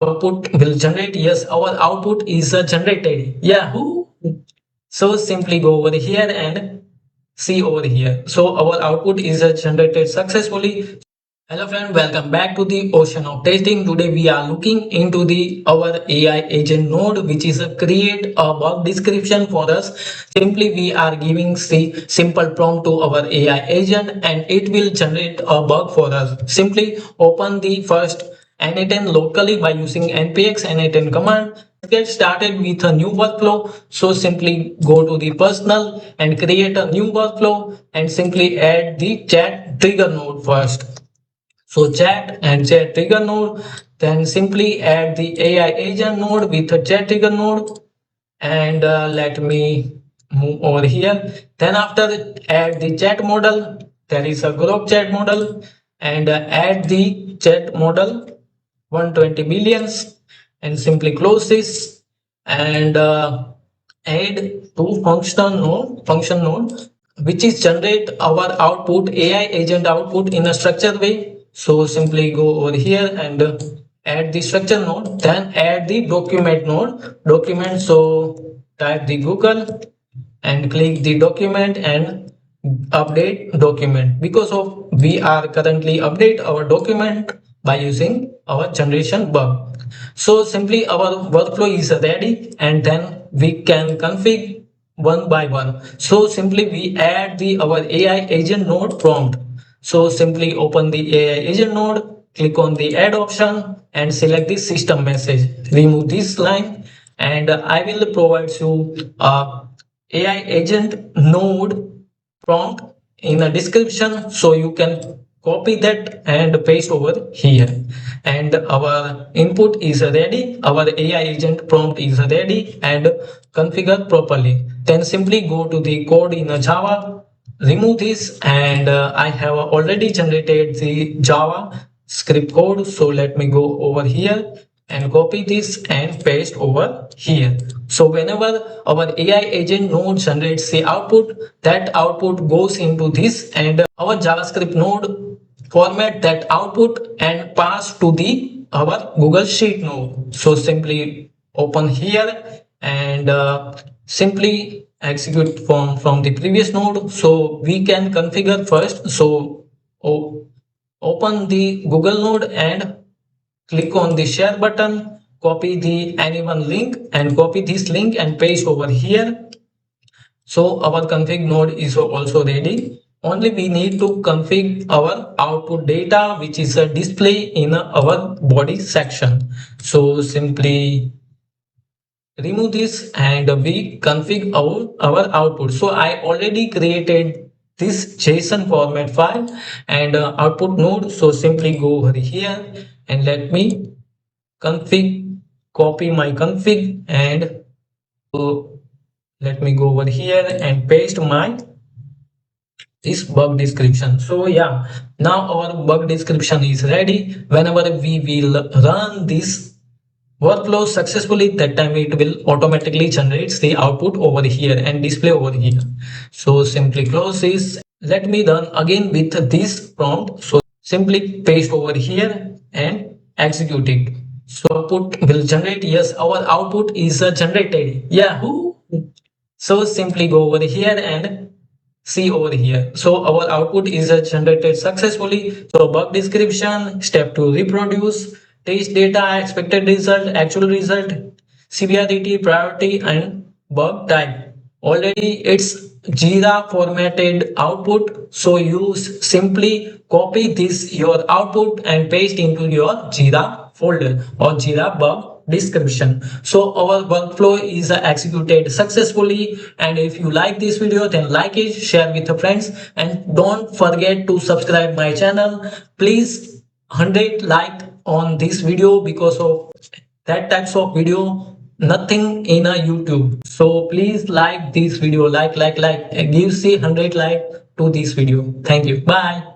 output will generate. Yes, our output is generated. Yeah. So simply go over here and see over here. So our output is generated successfully. Hello friend, welcome back to the Ocean of Testing. Today we are looking into the our AI agent node, which is a create a bug description for us. Simply we are giving the simple prompt to our AI agent and it will generate a bug for us. Simply open the first n8n locally by using npx n8n command. Get started with a new workflow. So simply go to the personal and create a new workflow and simply add the chat trigger node first. So chat and chat trigger node, then simply add the AI agent node with a chat trigger node and let me move over here. Then after add the chat model, there is a group chat model and add the chat model 120 billions and simply close this and add to function node which is generate our output AI agent output in a structured way. So simply go over here and add the structure node, then add the document. So type the Google and click the document and update document. Because of we are currently update our document by using our generation bug. So simply our workflow is ready and then we can configure one by one. So simply we add the our AI agent node prompt. So simply open the AI agent node, click on the add option and select the system message. Remove this line and I will provide you a AI agent node prompt in a description, so you can copy that and paste over here. And our input is ready, our AI agent prompt is ready and configured properly. Then simply go to the code in a Java, remove this and I have already generated the Java script code. So let me go over here and copy this and paste over here. So whenever our AI agent node generates the output, that output goes into this and our JavaScript node format that output and pass to the our Google Sheet node. So simply open here and simply execute from the previous node. So we can configure first. So open the Google node and click on the share button, copy the anyone link and copy this link and paste over here. So our config node is also ready. Only we need to configure our output data, which is a display in our body section. So simply remove this and we configure our output. So I already created this JSON format file and output node. So simply go over here and let me copy my config and let me go over here and paste my this bug description. So yeah, now our bug description is ready. Whenever we will run this workflow successfully, that time it will automatically generates the output over here and display over here. So simply close this. Let me run again with this prompt. So simply paste over here and execute it. So output will generate. Yes, our output is generated. Yeah. So simply go over here and see over here. So our output is generated successfully. So bug description, step to reproduce, test data, expected result, actual result, severity, priority, and bug type. Already it's Jira formatted output. So you simply copy this your output and paste into your Jira folder or Jira bug description. So our workflow is executed successfully. And if you like this video, then like it, share with your friends, and don't forget to subscribe my channel. Please 100 like on this video, because of that types of video nothing in a YouTube. So please like this video, like give see 100 like to this video. Thank you. Bye.